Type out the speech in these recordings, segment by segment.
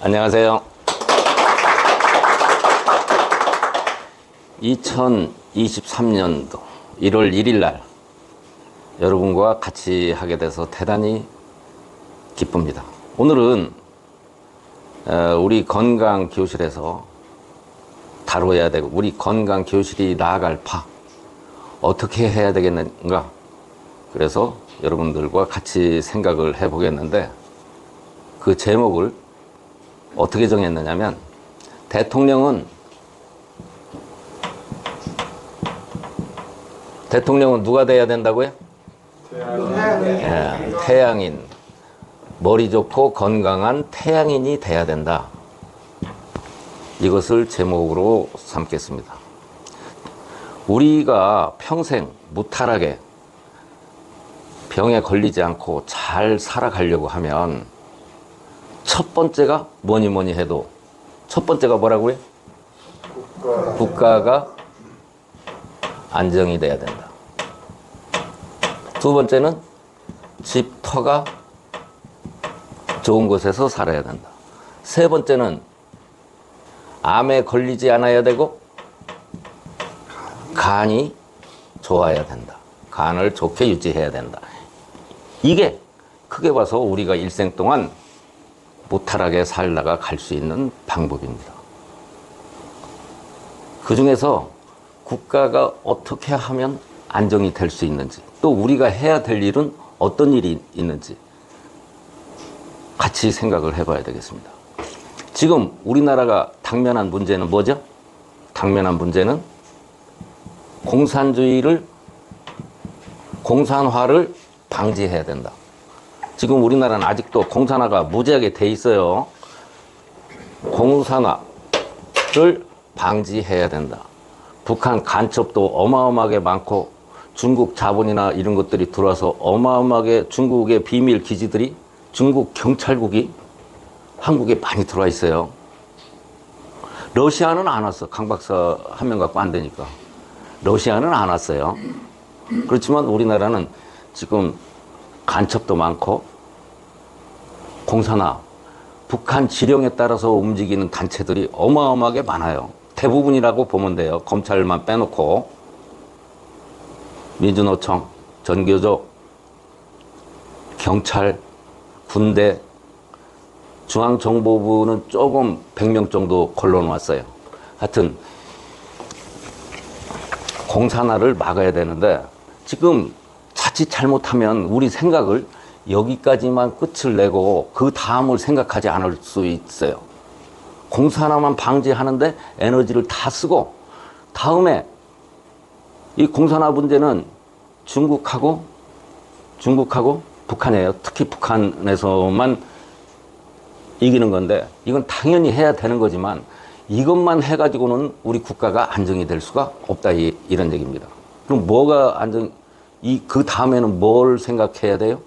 안녕하세요. 2023년도 1월 1일 날 여러분과 같이 하게 돼서 대단히 기쁩니다. 오늘은 우리 건강교실에서 다뤄야 되고 우리 건강교실이 나아갈 바 어떻게 해야 되겠는가, 그래서 여러분들과 같이 생각을 해보겠는데, 그 제목을 어떻게 정했느냐면, 대통령은 누가 돼야 된다고요? 태양인. 머리 좋고 건강한 태양인이 돼야 된다. 이것을 제목으로 삼겠습니다. 우리가 평생 무탈하게 병에 걸리지 않고 잘 살아가려고 하면 첫 번째가 뭐니 해도 첫 번째가 뭐라고요? 국가가 안정이 돼야 된다. 두 번째는 집터가 좋은 곳에서 살아야 된다. 세 번째는 암에 걸리지 않아야 되고 간이 좋아야 된다. 간을 좋게 유지해야 된다. 이게 크게 봐서 우리가 일생 동안 무탈하게 살다가 갈 수 있는 방법입니다. 그 중에서 국가가 어떻게 하면 안정이 될 수 있는지, 또 우리가 해야 될 일은 어떤 일이 있는지 같이 생각을 해봐야 되겠습니다. 지금 우리나라가 당면한 문제는 뭐죠? 당면한 문제는 공산화를 방지해야 된다. 지금 우리나라는 아직도 공산화가 무지하게 돼 있어요. 공산화를 방지해야 된다. 북한 간첩도 어마어마하게 많고, 중국 자본이나 이런 것들이 들어와서 어마어마하게 중국의 비밀 기지들이, 중국 경찰국이 한국에 많이 들어와 있어요. 러시아는 안 왔어. 강 박사 한 명 갖고 안 되니까. 러시아는 안 왔어요. 그렇지만 우리나라는 지금 간첩도 많고, 공산화, 북한 지령에 따라서 움직이는 단체들이 어마어마하게 많아요. 대부분이라고 보면 돼요. 검찰만 빼놓고. 민주노총, 전교조, 경찰, 군대, 중앙정보부는 조금 100명 정도 걸러놓았어요. 하여튼 공산화를 막아야 되는데, 지금 자칫 잘못하면 우리 생각을 여기까지만 끝을 내고 그 다음을 생각하지 않을 수 있어요. 공산화만 방지하는데 에너지를 다 쓰고, 다음에 이 공산화 문제는 중국하고 북한이에요. 특히 북한에서만 이기는 건데, 이건 당연히 해야 되는 거지만 이것만 해가지고는 우리 국가가 안정이 될 수가 없다, 이런 얘기입니다. 그럼 뭐가 그 다음에는 뭘 생각해야 돼요?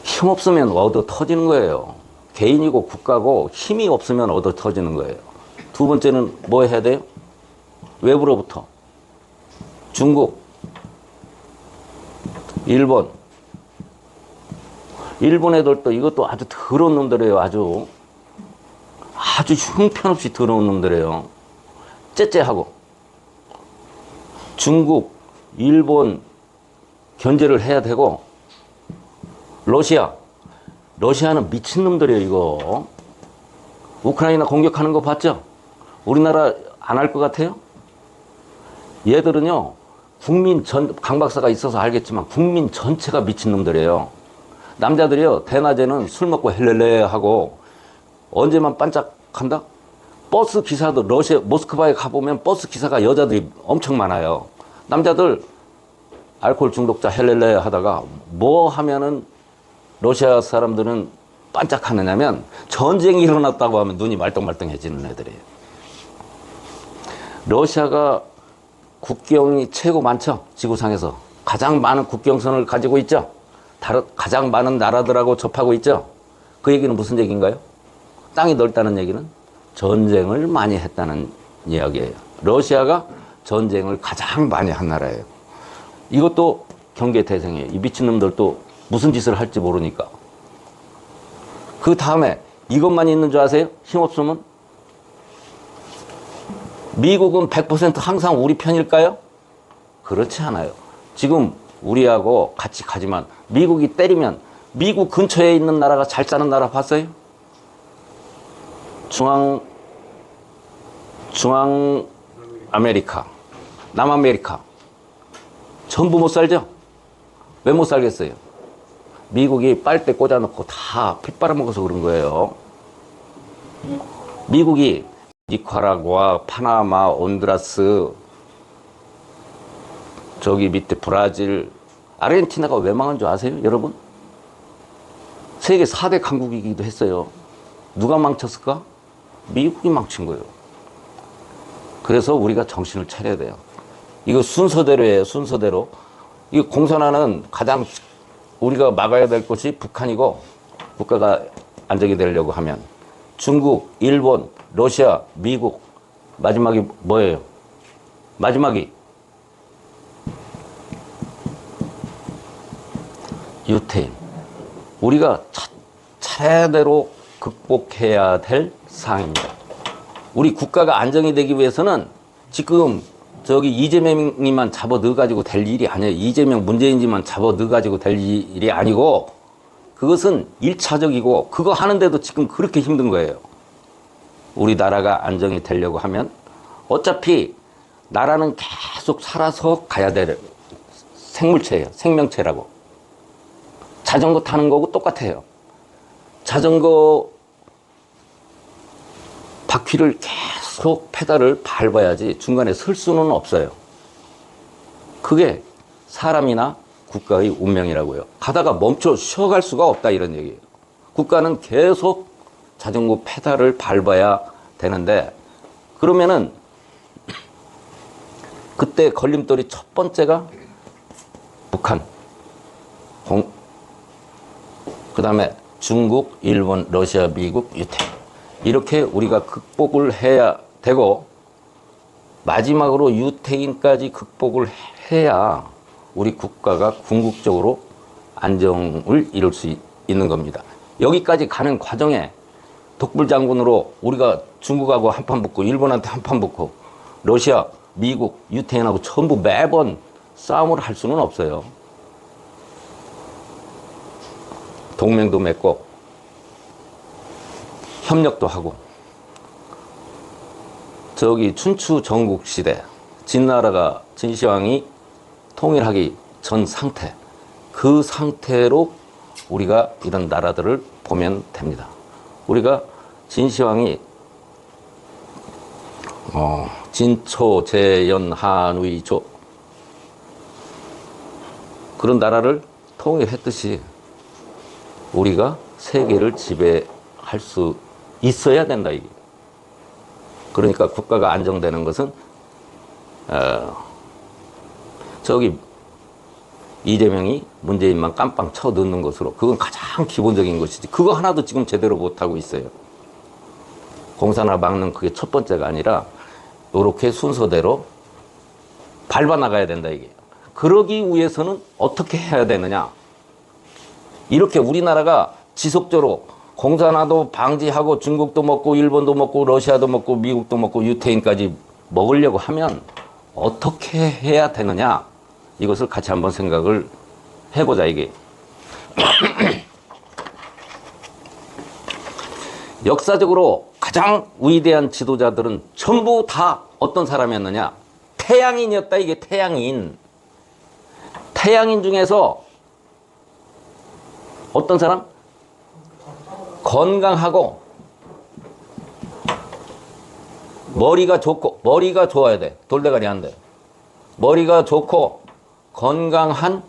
힘 없으면 얻어 터지는 거예요. 개인이고 국가고 힘이 없으면 얻어 터지는 거예요. 두 번째는 뭐 해야 돼요? 외부로부터. 중국, 일본. 일본 애들도 이것도 아주 더러운 놈들이에요. 아주 형편없이 더러운 놈들이에요. 째째하고. 중국, 일본 견제를 해야 되고, 러시아는 미친놈들이에요. 이거 우크라이나 공격하는 거 봤죠? 우리나라 안 할 것 같아요? 얘들은요, 강 박사가 있어서 알겠지만 국민 전체가 미친놈들이에요. 남자들이요, 대낮에는 술 먹고 헬렐레 하고, 언제만 반짝한다? 버스 기사도, 모스크바에 가보면 버스 기사가 여자들이 엄청 많아요. 남자들 알코올 중독자 헬렐레 하다가 뭐 하면은 러시아 사람들은 반짝하느냐면, 전쟁이 일어났다고 하면 눈이 말똥말똥해지는 애들이에요. 러시아가 국경이 최고 많죠. 지구상에서 가장 많은 국경선을 가지고 있죠. 가장 많은 나라들하고 접하고 있죠. 그 얘기는 무슨 얘기인가요? 땅이 넓다는 얘기는 전쟁을 많이 했다는 이야기예요. 러시아가 전쟁을 가장 많이 한 나라예요. 이것도 경계 대상이에요. 이 미친놈들도 무슨 짓을 할지 모르니까. 그 다음에 이것만 있는 줄 아세요? 힘없으면? 미국은 100% 항상 우리 편일까요? 그렇지 않아요. 지금 우리하고 같이 가지만 미국이 때리면 미국 근처에 있는 나라가 잘 사는 나라 봤어요? 중앙 아메리카, 남아메리카 전부 못 살죠? 왜 못 살겠어요? 미국이 빨대 꽂아놓고 다 피 빨아먹어서 그런 거예요. 미국이 니카라구아, 파나마, 온두라스, 저기 밑에 브라질, 아르헨티나가 왜 망한 줄 아세요, 여러분? 세계 4대 강국이기도 했어요. 누가 망쳤을까? 미국이 망친 거예요. 그래서 우리가 정신을 차려야 돼요. 이거 순서대로예요, 순서대로. 이 공산화는 가장 우리가 막아야 될 것이 북한이고, 국가가 안정이 되려고 하면 중국, 일본, 러시아, 미국, 마지막이 뭐예요? 마지막이 유태인. 우리가 차례대로 극복해야 될 사항입니다. 우리 국가가 안정이 되기 위해서는 지금 저기 이재명이만 잡아 넣어가지고 될 일이 아니에요. 이재명, 문재인지만 잡아 넣어가지고 될 일이 아니고 그것은 1차적이고 그거 하는데도 지금 그렇게 힘든 거예요. 우리나라가 안정이 되려고 하면 어차피 나라는 계속 살아서 가야 될 생물체예요. 생명체라고. 자전거 타는 거고 똑같아요. 자전거 바퀴를 계속 페달을 밟아야지 중간에 설 수는 없어요. 그게 사람이나 국가의 운명이라고요. 가다가 멈춰 쉬어갈 수가 없다 이런 얘기예요. 국가는 계속 자전거 페달을 밟아야 되는데 그러면은 그때 걸림돌이 첫 번째가 북한, 그 다음에 중국, 일본, 러시아, 미국, 유태인. 이렇게 우리가 극복을 해야 되고 마지막으로 유태인까지 극복을 해야 우리 국가가 궁극적으로 안정을 이룰 수 있는 겁니다. 여기까지 가는 과정에 독불장군으로 우리가 중국하고 한판 붙고 일본한테 한판 붙고 러시아, 미국, 유태인하고 전부 매번 싸움을 할 수는 없어요. 동맹도 맺고 협력도 하고 저기 춘추 전국시대 진나라가 진시황이 통일하기 전 상태 그 상태로 우리가 이런 나라들을 보면 됩니다. 우리가 진시황이 진초, 재연, 한의, 조 그런 나라를 통일했듯이 우리가 세계를 지배할 수 있어야 된다 이게. 그러니까 국가가 안정되는 것은 저기 이재명이 문재인만 깜빵 쳐 넣는 것으로 그건 가장 기본적인 것이지 그거 하나도 지금 제대로 못하고 있어요. 공산화 막는 그게 첫 번째가 아니라 이렇게 순서대로 밟아나가야 된다 이게. 그러기 위해서는 어떻게 해야 되느냐. 이렇게 우리나라가 지속적으로 공산화도 방지하고 중국도 먹고 일본도 먹고 러시아도 먹고 미국도 먹고 유태인까지 먹으려고 하면 어떻게 해야 되느냐. 이것을 같이 한번 생각을 해보자 이게. 역사적으로 가장 위대한 지도자들은 전부 다 어떤 사람이었느냐. 태양인이었다 이게. 태양인. 태양인 중에서 어떤 사람? 건강하고 머리가 좋고 머리가 좋아야 돼. 돌대가리 안 돼. 머리가 좋고 건강한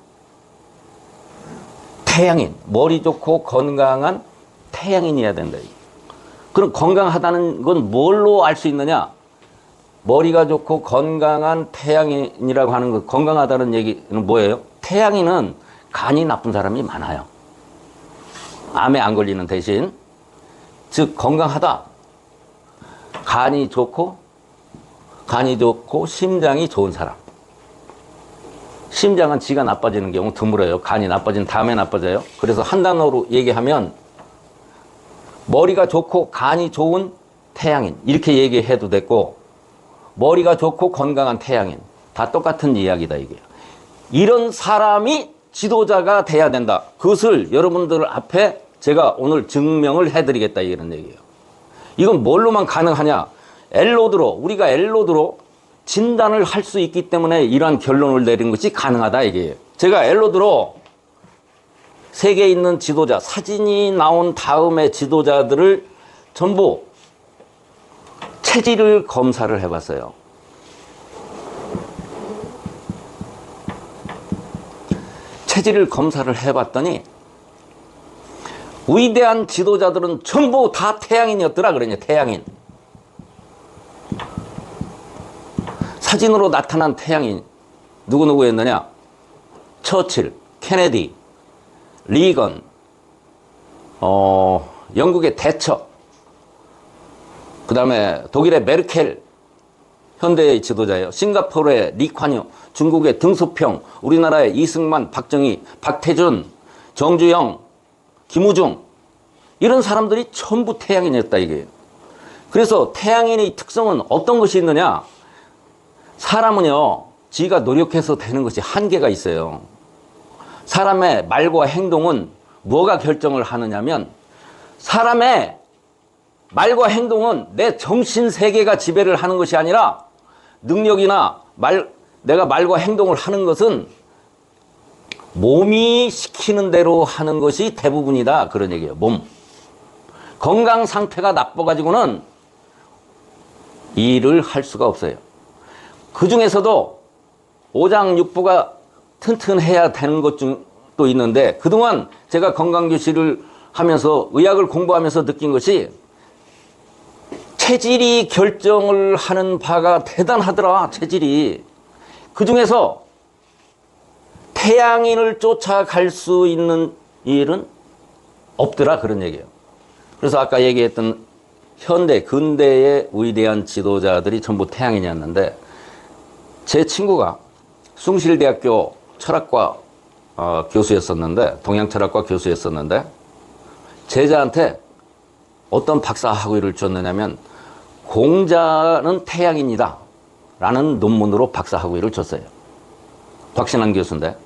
태양인. 머리 좋고 건강한 태양인이어야 된다. 그럼 건강하다는 건 뭘로 알 수 있느냐? 머리가 좋고 건강한 태양인이라고 하는 거 건강하다는 얘기는 뭐예요? 태양인은 간이 나쁜 사람이 많아요. 암에 안 걸리는 대신 즉 건강하다. 간이 좋고 심장이 좋은 사람. 심장은 지가 나빠지는 경우 드물어요. 간이 나빠진 다음에 나빠져요. 그래서 한 단어로 얘기하면 머리가 좋고 간이 좋은 태양인 이렇게 얘기해도 됐고, 머리가 좋고 건강한 태양인 다 똑같은 이야기다 이게. 이런 사람이 지도자가 돼야 된다. 그것을 여러분들 앞에 제가 오늘 증명을 해드리겠다 이런 얘기예요. 이건 뭘로만 가능하냐? 엘로드로, 우리가 엘로드로 진단을 할 수 있기 때문에 이러한 결론을 내린 것이 가능하다 이게요. 제가 엘로드로 세계에 있는 지도자, 사진이 나온 다음에 지도자들을 전부 체질을 검사를 해봤어요. 체질을 검사를 해봤더니 위대한 지도자들은 전부 다 태양인이었더라 그러냐. 태양인. 사진으로 나타난 태양인 누구누구였느냐? 처칠, 케네디, 리건, 영국의 대처, 그 다음에 독일의 메르켈, 현대의 지도자예요. 싱가포르의 리콴유, 중국의 등소평, 우리나라의 이승만, 박정희, 박태준, 정주영, 김우중, 이런 사람들이 전부 태양인이었다 이게. 그래서 태양인의 특성은 어떤 것이 있느냐? 사람은요, 지가 노력해서 되는 것이 한계가 있어요. 사람의 말과 행동은 뭐가 결정을 하느냐면, 사람의 말과 행동은 내 정신세계가 지배를 하는 것이 아니라, 능력이나 내가 말과 행동을 하는 것은 몸이 시키는 대로 하는 것이 대부분이다 그런 얘기예요. 몸. 건강 상태가 나빠가지고는 일을 할 수가 없어요. 그 중에서도 오장육부가 튼튼해야 되는 것 중도 있는데, 그동안 제가 건강교실을 하면서 의학을 공부하면서 느낀 것이 체질이 결정을 하는 바가 대단하더라. 체질이. 그 중에서 태양인을 쫓아갈 수 있는 일은 없더라 그런 얘기예요. 그래서 아까 얘기했던 현대 근대의 위대한 지도자들이 전부 태양인이었는데, 제 친구가 숭실대학교 철학과 교수였었는데, 동양철학과 교수였었는데, 제자한테 어떤 박사 학위를 줬느냐면 공자는 태양인이다 라는 논문으로 박사 학위를 줬어요. 곽신환 교수인데,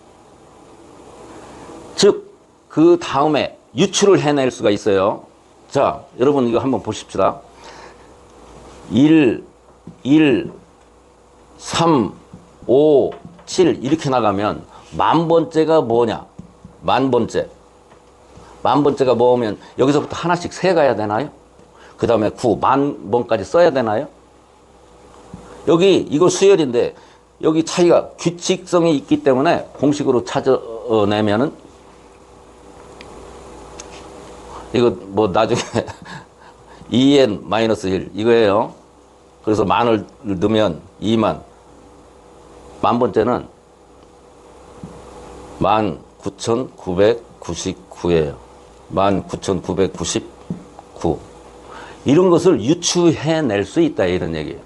즉 그 다음에 유추를 해낼 수가 있어요. 자, 여러분 이거 한번 보십시다. 1, 3, 5, 7 이렇게 나가면 만번째가 뭐냐? 만번째. 만번째가 뭐면 여기서부터 하나씩 세가야 되나요? 그 다음에 9, 만번까지 써야 되나요? 여기 이거 수열인데 여기 차이가 규칙성이 있기 때문에 공식으로 찾아내면은 이거 뭐 나중에 2n-1 이거예요. 그래서 만을 넣으면 2만. 만번째는 19,999예요. 19,999. 이런 것을 유추해낼 수 있다 이런 얘기예요.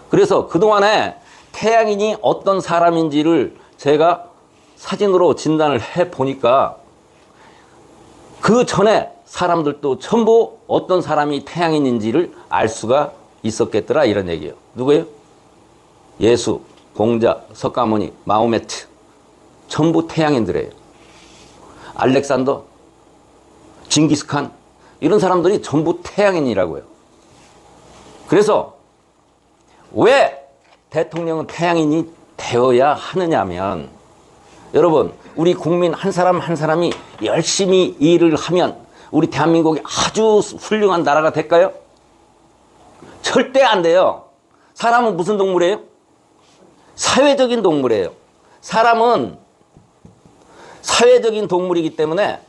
그래서 그동안에 태양인이 어떤 사람인지를 제가 사진으로 진단을 해보니까 그 전에 사람들도 전부 어떤 사람이 태양인인지를 알 수가 있었겠더라 이런 얘기예요. 누구예요? 예수, 공자, 석가모니, 마호메트 전부 태양인들이에요. 알렉산더, 징기스칸 이런 사람들이 전부 태양인이라고요. 그래서 왜 대통령은 태양인이 되어야 하느냐면, 여러분 우리 국민 한 사람 한 사람이 열심히 일을 하면 우리 대한민국이 아주 훌륭한 나라가 될까요? 절대 안 돼요. 사람은 무슨 동물이에요? 사회적인 동물이에요. 사람은 사회적인 동물이기 때문에,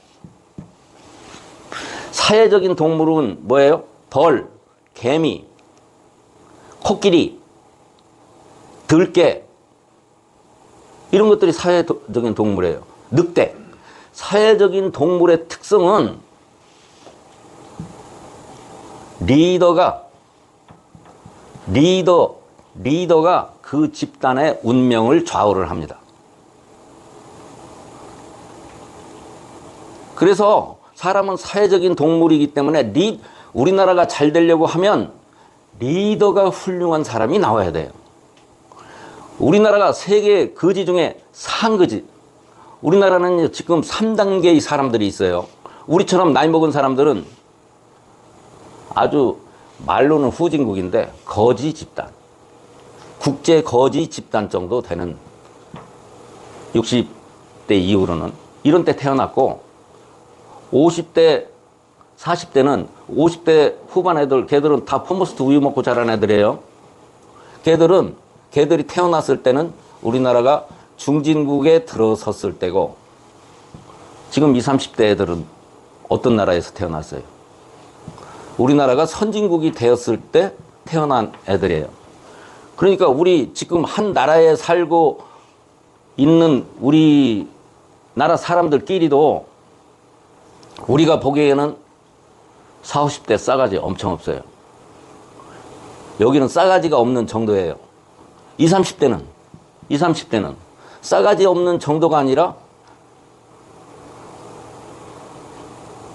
사회적인 동물은 뭐예요? 벌, 개미, 코끼리, 들개 이런 것들이 사회적인 동물이에요. 늑대. 사회적인 동물의 특성은 리더가 그 집단의 운명을 좌우를 합니다. 그래서 사람은 사회적인 동물이기 때문에 우리나라가 잘 되려고 하면 리더가 훌륭한 사람이 나와야 돼요. 우리나라가 세계 거지 중에 상거지. 우리나라는 지금 3단계의 사람들이 있어요. 우리처럼 나이 먹은 사람들은 아주 말로는 후진국인데 거지 집단, 국제 거지 집단 정도 되는 60대 이후로는 이런 때 태어났고, 50대 40대는 50대 후반 애들, 걔들은 다 펌버스트 우유 먹고 자란 애들이에요. 걔들이 태어났을 때는 우리나라가 중진국에 들어섰을 때고, 지금 20, 30대 애들은 어떤 나라에서 태어났어요? 우리나라가 선진국이 되었을 때 태어난 애들이에요. 그러니까 우리 지금 한 나라에 살고 있는 우리나라 사람들끼리도 우리가 보기에는 40, 50대 싸가지 엄청 없어요. 여기는 싸가지가 없는 정도예요. 20, 30대는 싸가지 없는 정도가 아니라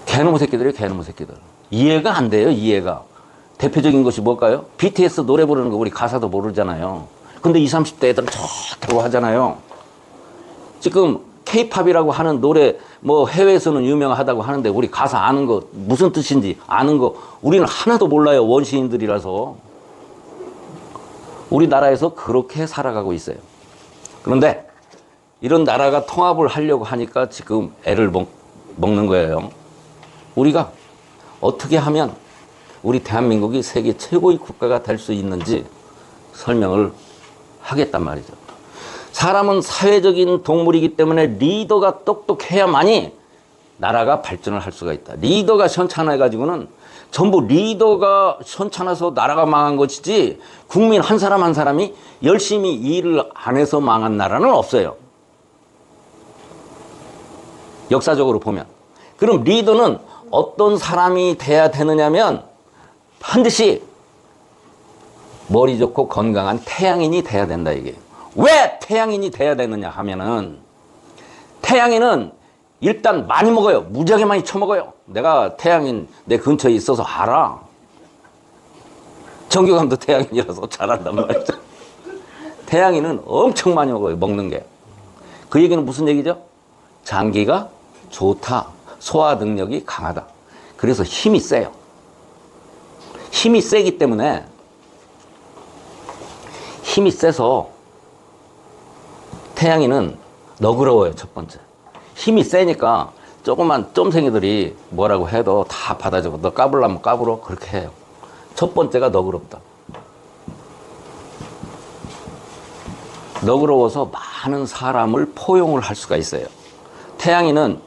개놈의 새끼들이에요, 개놈의 새끼들. 이해가 안 돼요, 이해가. 대표적인 것이 뭘까요? BTS 노래 부르는 거 우리 가사도 모르잖아요. 근데 20, 30대 애들은 좋다고 하잖아요. 지금 K-팝이라고 하는 노래 뭐 해외에서는 유명하다고 하는데 우리 가사 아는 거 무슨 뜻인지 아는 거 우리는 하나도 몰라요. 원시인들이라서. 우리나라에서 그렇게 살아가고 있어요. 그런데 이런 나라가 통합을 하려고 하니까 지금 애를 먹는 거예요. 우리가 어떻게 하면 우리 대한민국이 세계 최고의 국가가 될 수 있는지 설명을 하겠단 말이죠. 사람은 사회적인 동물이기 때문에 리더가 똑똑해야만이 나라가 발전을 할 수가 있다. 리더가 현찬해가지고는 전부 리더가 현찬해서 나라가 망한 것이지, 국민 한 사람 한 사람이 열심히 일을 안 해서 망한 나라는 없어요. 역사적으로 보면. 그럼 리더는 어떤 사람이 돼야 되느냐면 반드시 머리 좋고 건강한 태양인이 돼야 된다, 이게. 왜 태양인이 돼야 되느냐 하면은, 태양인은 일단 많이 먹어요. 무지하게 많이 처먹어요. 내가 태양인 내 근처에 있어서 알아. 정교감도 태양인이라서 잘한단 말이죠. 태양인은 엄청 많이 먹어요, 먹는 게. 그 얘기는 무슨 얘기죠? 장기가 좋다. 소화 능력이 강하다. 그래서 힘이 세요. 힘이 세기 때문에, 힘이 세서 태양인은 너그러워요, 첫 번째. 힘이 세니까 조그만 쫌생이들이 뭐라고 해도 다 받아주고, 너 까불라면 까불어, 그렇게 해요. 첫 번째가 너그럽다. 너그러워서 많은 사람을 포용을 할 수가 있어요. 태양인은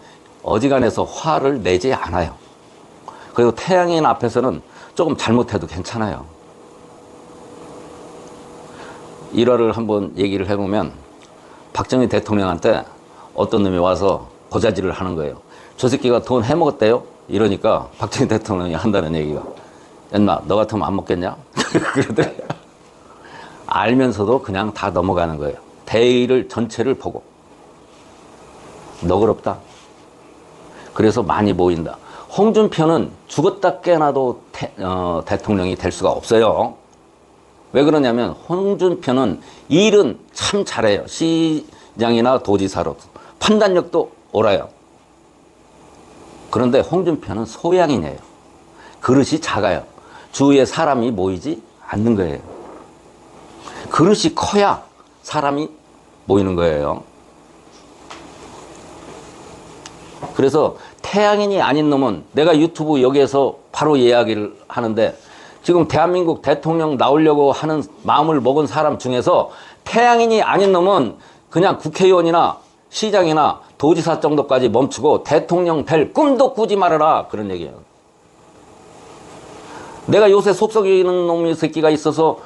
어지간해서 화를 내지 않아요. 그리고 태양인 앞에서는 조금 잘못해도 괜찮아요. 일화를 한번 얘기를 해보면, 박정희 대통령한테 어떤 놈이 와서 고자질을 하는 거예요. 저 새끼가 돈 해먹었대요? 이러니까 박정희 대통령이 한다는 얘기가, 인마 너 같으면 안 먹겠냐? 그러더래요. 알면서도 그냥 다 넘어가는 거예요. 대의를 전체를 보고. 너그럽다. 그래서 많이 모인다. 홍준표는 죽었다 깨어나도 대통령이 될 수가 없어요. 왜 그러냐면 홍준표는 일은 참 잘해요. 시장이나 도지사로 판단력도 옳아요. 그런데 홍준표는 소양인이에요. 그릇이 작아요. 주위에 사람이 모이지 않는 거예요. 그릇이 커야 사람이 모이는 거예요. 그래서 태양인이 아닌 놈은, 내가 유튜브 여기에서 바로 이야기를 하는데, 지금 대한민국 대통령 나오려고 하는 마음을 먹은 사람 중에서 태양인이 아닌 놈은 그냥 국회의원이나 시장이나 도지사 정도까지 멈추고 대통령 될 꿈도 꾸지 말아라, 그런 얘기예요. 내가 요새 속 썩이는 놈의 새끼가 있어서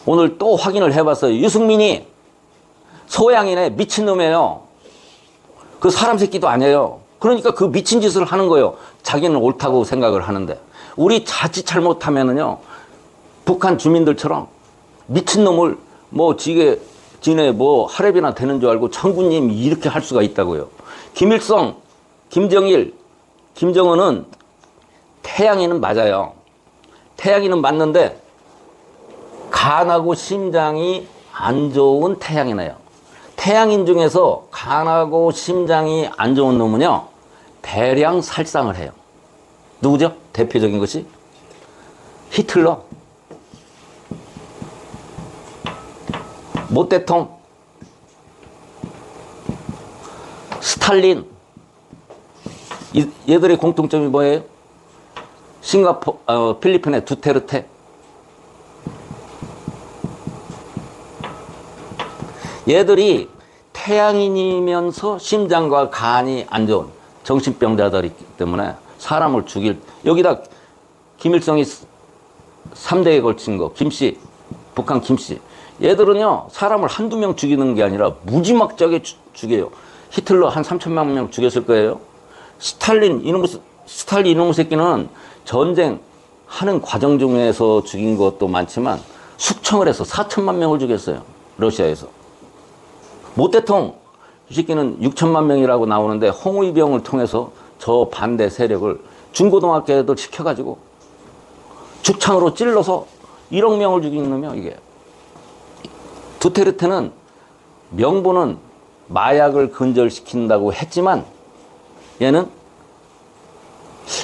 오늘 또 확인을 해봤어요. 유승민이 소양인의 미친놈이에요. 그 사람 새끼도 아니에요. 그러니까 그 미친 짓을 하는 거예요. 자기는 옳다고 생각을 하는데. 우리 자칫 잘못하면은요, 북한 주민들처럼 미친놈을 뭐 지네 뭐 하랩이나 되는 줄 알고 청군님 이렇게 할 수가 있다고요. 김일성, 김정일, 김정은은 태양인은 맞아요. 태양인은 맞는데 간하고 심장이 안 좋은 태양이네요. 태양인 중에서 간하고 심장이 안 좋은 놈은요, 대량 살상을 해요. 누구죠? 대표적인 것이 히틀러, 모태통, 스탈린. 얘들의 공통점이 뭐예요? 필리핀의 두테르테. 얘들이 태양인이면서 심장과 간이 안 좋은 정신병자들이기 때문에 사람을 죽일, 여기다 김일성이 3대에 걸친 거, 김씨, 북한 김씨. 얘들은요, 사람을 한두 명 죽이는 게 아니라 무지막지하게 죽여요. 히틀러 한 3천만 명 죽였을 거예요. 스탈린 이놈의 새끼는 전쟁 하는 과정 중에서 죽인 것도 많지만 숙청을 해서 4천만 명을 죽였어요. 러시아에서. 모태통 이 새끼는 6천만 명이라고 나오는데 홍위병을 통해서 저 반대 세력을 중고등학교 애들 시켜가지고 죽창으로 찔러서 1억 명을 죽인 놈이야, 이게. 두테르테는 명분은 마약을 근절시킨다고 했지만 얘는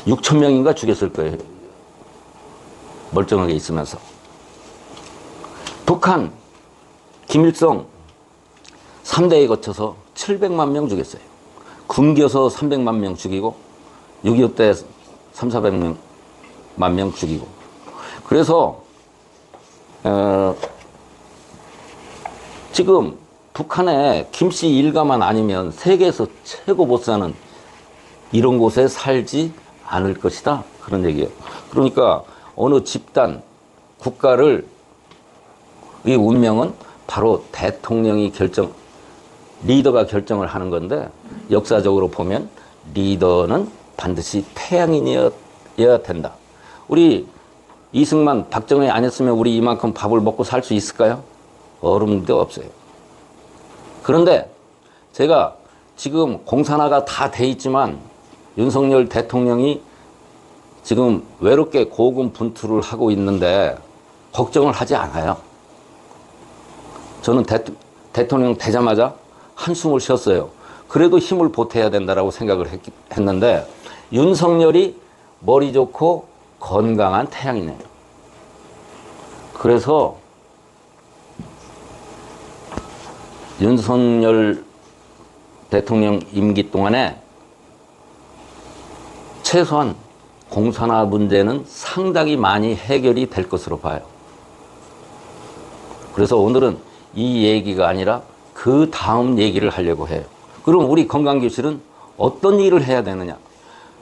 6천 명인가 죽였을 거예요. 멀쩡하게 있으면서. 북한 김일성 3대에 거쳐서 700만 명 죽였어요. 굶겨서 300만 명 죽이고 6.25 때 3,400만 명 죽이고. 그래서 지금 북한에 김씨 일가만 아니면 세계에서 최고 보스는 이런 곳에 살지 않을 것이다. 그런 얘기예요. 그러니까 어느 집단, 국가를 이 운명은 바로 대통령이 리더가 결정을 하는 건데, 역사적으로 보면 리더는 반드시 태양인이어야 된다. 우리 이승만, 박정희 안 했으면 우리 이만큼 밥을 먹고 살 수 있을까요? 얼음도 없어요. 그런데 제가 지금 공산화가 다 돼 있지만 윤석열 대통령이 지금 외롭게 고군분투를 하고 있는데 걱정을 하지 않아요. 저는 대통령 되자마자 한숨을 쉬었어요. 그래도 힘을 보태야 된다고 생각을 했는데 윤석열이 머리 좋고 건강한 태양이네요. 그래서 윤석열 대통령 임기 동안에 최소한 공산화 문제는 상당히 많이 해결이 될 것으로 봐요. 그래서 오늘은 이 얘기가 아니라 그 다음 얘기를 하려고 해요. 그럼 우리 건강교실은 어떤 일을 해야 되느냐?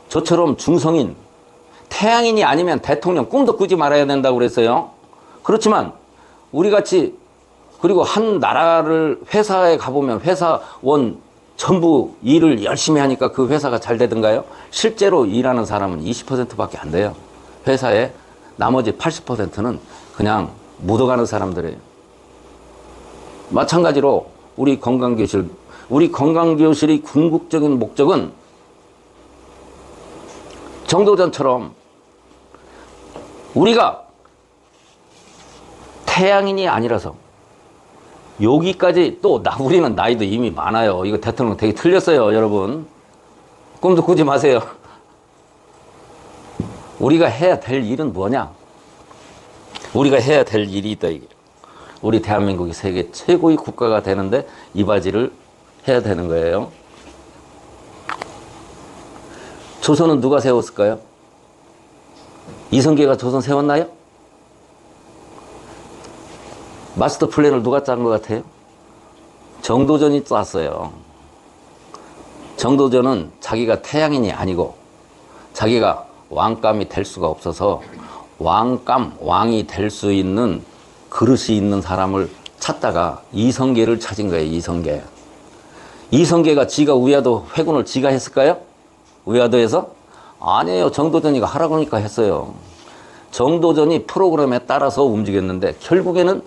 저처럼 중성인, 태양인이 아니면 대통령 꿈도 꾸지 말아야 된다고 그랬어요. 그렇지만 우리같이, 그리고 한 나라를 회사에 가보면 회사원 전부 일을 열심히 하니까 그 회사가 잘 되던가요? 실제로 일하는 사람은 20%밖에 안 돼요. 회사에 나머지 80%는 그냥 묻어가는 사람들이에요. 마찬가지로 우리 건강교실의 궁극적인 목적은 정도전처럼 우리가 태양인이 아니라서 여기까지 우리는 나이도 이미 많아요. 이거 대통령 되게 틀렸어요, 여러분. 꿈도 꾸지 마세요. 우리가 해야 될 일은 뭐냐? 우리가 해야 될 일이 있다, 이게. 우리 대한민국이 세계 최고의 국가가 되는데 이바지를 해야 되는 거예요. 조선은 누가 세웠을까요? 이성계가 조선 세웠나요? 마스터 플랜을 누가 짠 것 같아요? 정도전이 짰어요. 정도전은 자기가 태양인이 아니고 자기가 왕감이 될 수가 없어서 왕이 될 수 있는 그릇이 있는 사람을 찾다가 이성계를 찾은 거예요. 이성계가 지가 우야도 회군을 지가 했을까요? 우야도에서? 아니에요. 정도전이가 하라고 하니까 했어요. 정도전이 프로그램에 따라서 움직였는데 결국에는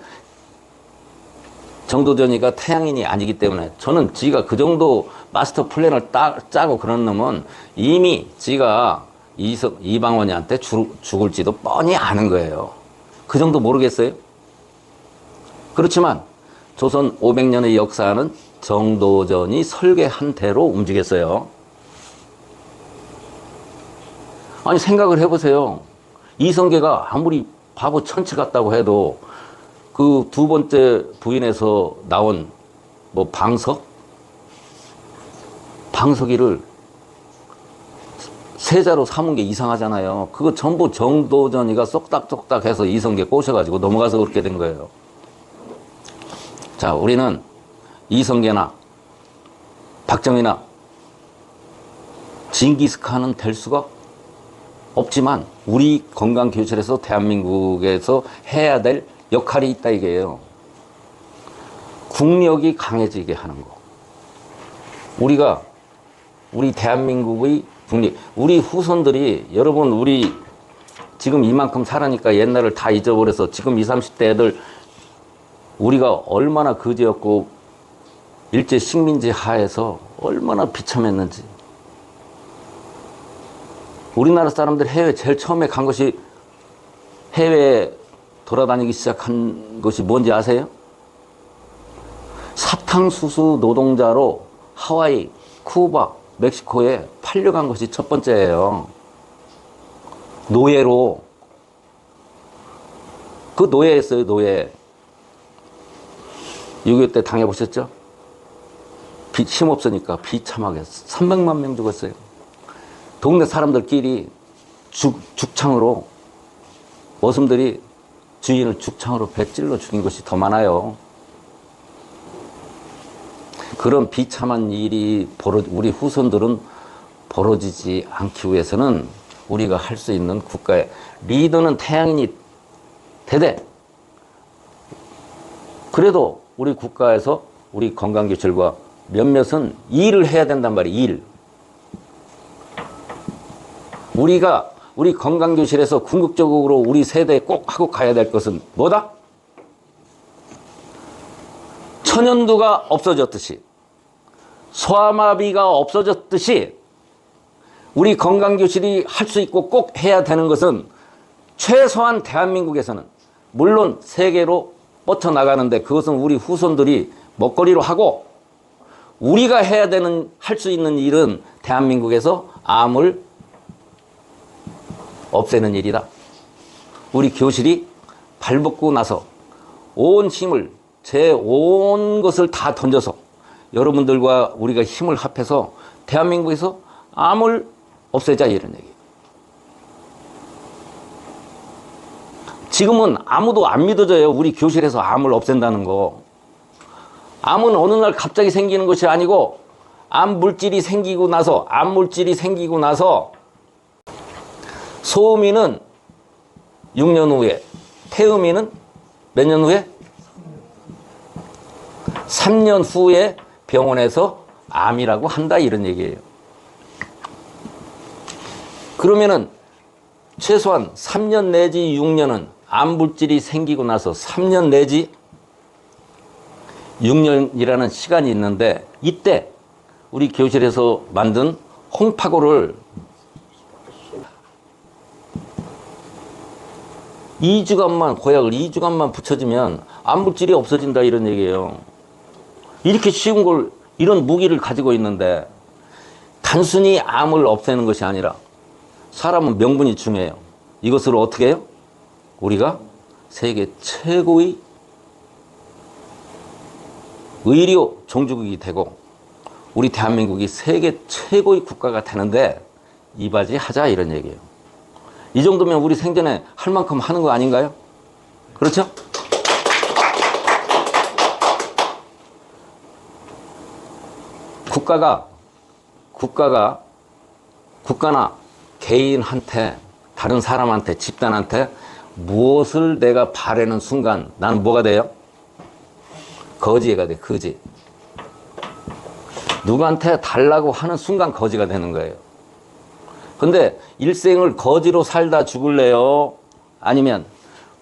정도전이가 태양인이 아니기 때문에 저는 지가 그 정도 마스터 플랜을 짜고 그런 놈은 이미 지가 이방원이한테 죽을지도 뻔히 아는 거예요. 그 정도 모르겠어요? 그렇지만 조선 500년의 역사는 정도전이 설계한 대로 움직였어요. 아니 생각을 해보세요. 이성계가 아무리 바보 천치 같다고 해도 그 두 번째 부인에서 나온 뭐 방석이를 세자로 삼은 게 이상하잖아요. 그거 전부 정도전이가 쏙닥쏙닥 해서 이성계 꼬셔가지고 넘어가서 그렇게 된 거예요. 자, 우리는 이성계나 박정희나 징기스칸은 될 수가 없지만 우리 건강교실에서 대한민국에서 해야 될 역할이 있다 이게요. 국력이 강해지게 하는 거. 우리 대한민국의 국력, 우리 후손들이, 여러분 우리 지금 이만큼 살아니까 옛날을 다 잊어버려서 지금 20, 30대 애들 우리가 얼마나 거지였고 일제 식민지 하에서 얼마나 비참했는지. 우리나라 사람들 해외 제일 처음에 간 것이, 해외에 돌아다니기 시작한 것이 뭔지 아세요? 사탕수수 노동자로 하와이, 쿠바, 멕시코에 팔려간 것이 첫 번째예요. 노예로. 그 노예였어요, 노예. 6.25 때 당해보셨죠? 힘없으니까 비참하게 300만 명 죽었어요. 동네 사람들끼리 죽창으로, 머슴들이 주인을 죽창으로 배찔러 죽인 것이 더 많아요. 그런 비참한 일이 우리 후손들은 벌어지지 않기 위해서는 우리가 할 수 있는 국가의 리더는 태양인이 되되, 그래도 우리 국가에서 우리 건강교실과 몇몇은 일을 해야 된단 말이에요. 일. 우리 건강교실에서 궁극적으로 우리 세대에 꼭 하고 가야 될 것은 뭐다? 천연두가 없어졌듯이, 소아마비가 없어졌듯이 우리 건강교실이 할 수 있고 꼭 해야 되는 것은, 최소한 대한민국에서는, 물론 세계로 뻗쳐나가는데 그것은 우리 후손들이 먹거리로 하고, 우리가 해야 되는, 할 수 있는 일은 대한민국에서 암을 없애는 일이다. 우리 교실이 발벗고 나서 온 힘을, 온 것을 다 던져서 여러분들과 우리가 힘을 합해서 대한민국에서 암을 없애자, 이런 얘기. 지금은 아무도 안 믿어져요. 우리 교실에서 암을 없앤다는 거. 암은 어느 날 갑자기 생기는 것이 아니고, 암 물질이 생기고 나서 소음이는 6년 후에, 태음이는 몇 년 후에? 3년 후에 병원에서 암이라고 한다, 이런 얘기예요. 그러면은 최소한 3년 내지 6년은 암 물질이 생기고 나서 3년 내지 6년이라는 시간이 있는데, 이때 우리 교실에서 만든 홍파고를 2주간만, 고약을 2주간만 붙여주면 암 물질이 없어진다, 이런 얘기예요. 이렇게 쉬운 걸, 이런 무기를 가지고 있는데, 단순히 암을 없애는 것이 아니라 사람은 명분이 중요해요. 이것을 어떻게 해요? 우리가 세계 최고의 의료 종주국이 되고 우리 대한민국이 세계 최고의 국가가 되는데 이바지하자, 이런 얘기예요. 이 정도면 우리 생전에 할 만큼 하는 거 아닌가요? 그렇죠? 국가나 개인한테, 다른 사람한테, 집단한테 무엇을 내가 바라는 순간 나는 뭐가 돼요? 거지가 돼, 거지. 누구한테 달라고 하는 순간 거지가 되는 거예요. 근데 일생을 거지로 살다 죽을래요? 아니면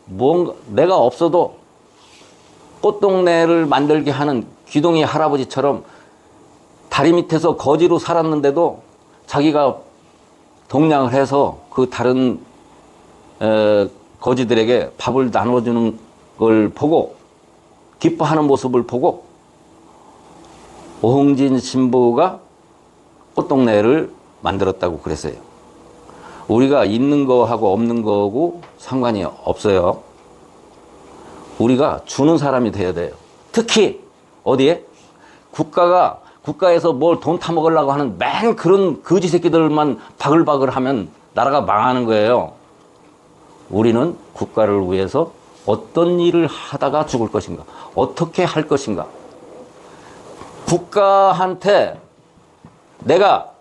뭔가 내가 없어도 꽃동네를 만들게 하는 귀동이 할아버지처럼 다리 밑에서 거지로 살았는데도 자기가 동냥을 해서 그 다른 거지들에게 밥을 나눠주는 걸 보고 기뻐하는 모습을 보고 오흥진 신부가 꽃동네를 만들었다고 그랬어요. 우리가 있는 거하고 없는 거하고 상관이 없어요. 우리가 주는 사람이 돼야 돼요. 특히 어디에? 국가에서 뭘 돈 타먹으려고 하는 맨 그런 거지 새끼들만 바글바글 하면 나라가 망하는 거예요. 우리는 국가를 위해서 어떤 일을 하다가 죽을 것인가? 어떻게 할 것인가? 국가한테 내가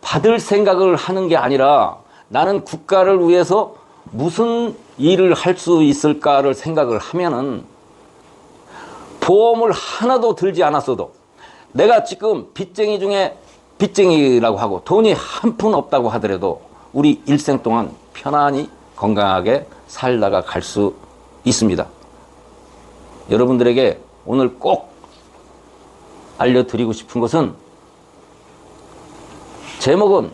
받을 생각을 하는 게 아니라 나는 국가를 위해서 무슨 일을 할 수 있을까를 생각을 하면은 보험을 하나도 들지 않았어도 내가 지금 빚쟁이 중에 빚쟁이라고 하고 돈이 한 푼 없다고 하더라도 우리 일생 동안 편안히 건강하게 살다가 갈 수 있습니다. 여러분들에게 오늘 꼭 알려드리고 싶은 것은 제목은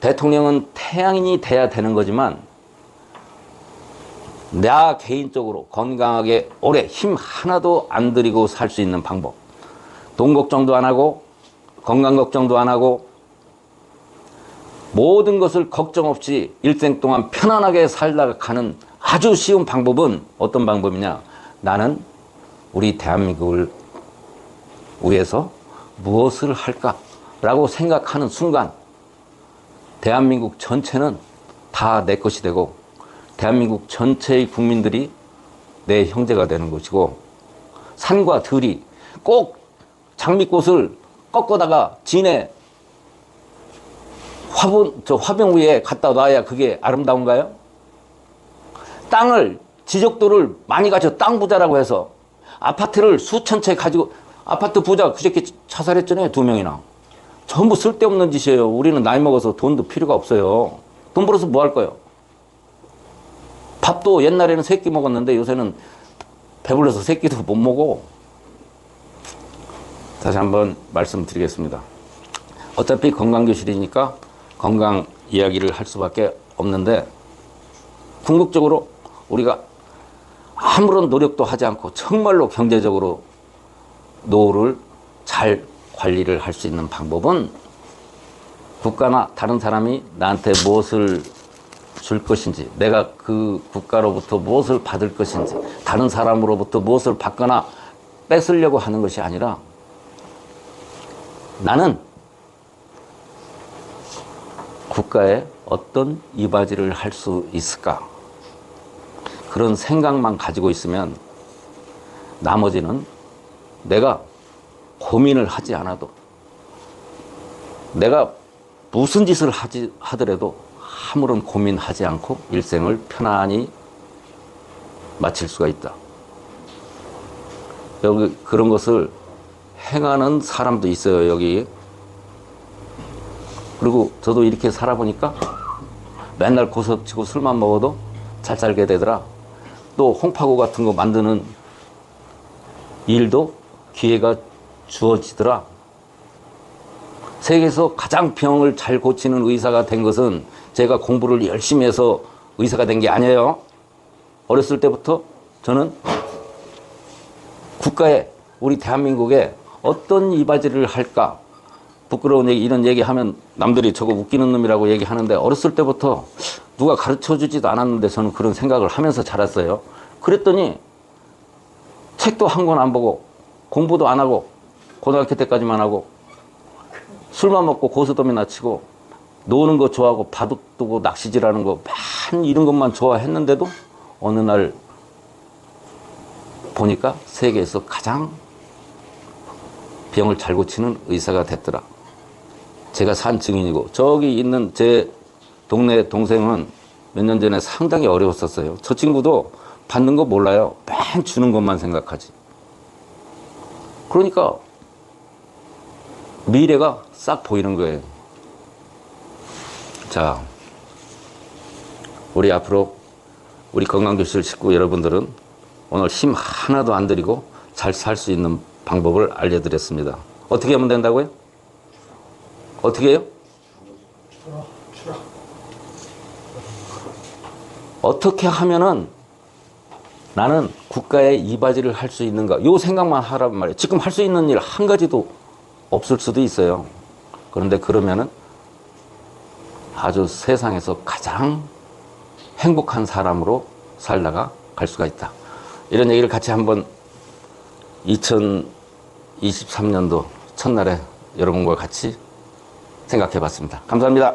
대통령은 태양인이 돼야 되는 거지만 나 개인적으로 건강하게 오래 힘 하나도 안 들이고 살 수 있는 방법, 돈 걱정도 안 하고 건강 걱정도 안 하고 모든 것을 걱정 없이 일생 동안 편안하게 살다가 가는 아주 쉬운 방법은 어떤 방법이냐? 나는 우리 대한민국을 위해서 무엇을 할까라고 생각하는 순간 대한민국 전체는 다 내 것이 되고 대한민국 전체의 국민들이 내 형제가 되는 것이고 산과 들이 꼭 장미꽃을 꺾어다가 진해 화병 위에 갖다 놔야 그게 아름다운가요? 땅을 지적도를 많이 가져 땅 부자라고 해서 아파트를 수천 채 가지고 아파트 부자 그저께 자살했잖아요. 2명이나. 전부 쓸데없는 짓이에요. 우리는 나이 먹어서 돈도 필요가 없어요. 돈 벌어서 뭐 할 거예요? 밥도 옛날에는 3끼 먹었는데 요새는 배불러서 3끼도 못 먹어. 다시 한번 말씀드리겠습니다. 어차피 건강교실이니까 건강 이야기를 할 수밖에 없는데 궁극적으로 우리가 아무런 노력도 하지 않고 정말로 경제적으로 노후를 잘 관리를 할 수 있는 방법은 국가나 다른 사람이 나한테 무엇을 줄 것인지, 내가 그 국가로부터 무엇을 받을 것인지, 다른 사람으로부터 무엇을 받거나 뺏으려고 하는 것이 아니라 나는 국가에 어떤 이바지를 할 수 있을까? 그런 생각만 가지고 있으면 나머지는 내가 고민을 하지 않아도 내가 무슨 짓을 하더라도 아무런 고민하지 않고 일생을 편안히 마칠 수가 있다. 여기 그런 것을 행하는 사람도 있어요. 여기. 그리고 저도 이렇게 살아보니까 맨날 고석치고 술만 먹어도 잘 살게 되더라. 또 홍파구 같은 거 만드는 일도 기회가 주어지더라. 세계에서 가장 병을 잘 고치는 의사가 된 것은 제가 공부를 열심히 해서 의사가 된 게 아니에요. 어렸을 때부터 저는 국가에, 우리 대한민국에 어떤 이바지를 할까? 부끄러운 얘기, 이런 얘기 하면 남들이 저거 웃기는 놈이라고 얘기하는데 어렸을 때부터 누가 가르쳐 주지도 않았는데 저는 그런 생각을 하면서 자랐어요. 그랬더니 책도 한 권 안 보고 공부도 안 하고 고등학교 때까지만 하고 술만 먹고 고스톱이나 치고 노는 거 좋아하고 바둑 두고 낚시질하는 거 만 이런 것만 좋아했는데도 어느 날 보니까 세계에서 가장 병을 잘 고치는 의사가 됐더라. 제가 산 증인이고 저기 있는 제 동네 동생은 몇 년 전에 상당히 어려웠었어요. 저 친구도 받는 거 몰라요. 맨 주는 것만 생각하지. 그러니까 미래가 싹 보이는 거예요. 자, 우리 앞으로 우리 건강교실 식구 여러분들은 오늘 힘 하나도 안 들이고 잘 살 수 있는 방법을 알려드렸습니다. 어떻게 하면 된다고요? 어떻게 해요? 어떻게 하면은 나는 국가에 이바지를 할 수 있는가? 요 생각만 하란 말이에요. 지금 할 수 있는 일 한 가지도 없을 수도 있어요. 그런데 그러면은 아주 세상에서 가장 행복한 사람으로 살다가 갈 수가 있다. 이런 얘기를 같이 한번 2023년도 첫날에 여러분과 같이 생각해 봤습니다. 감사합니다.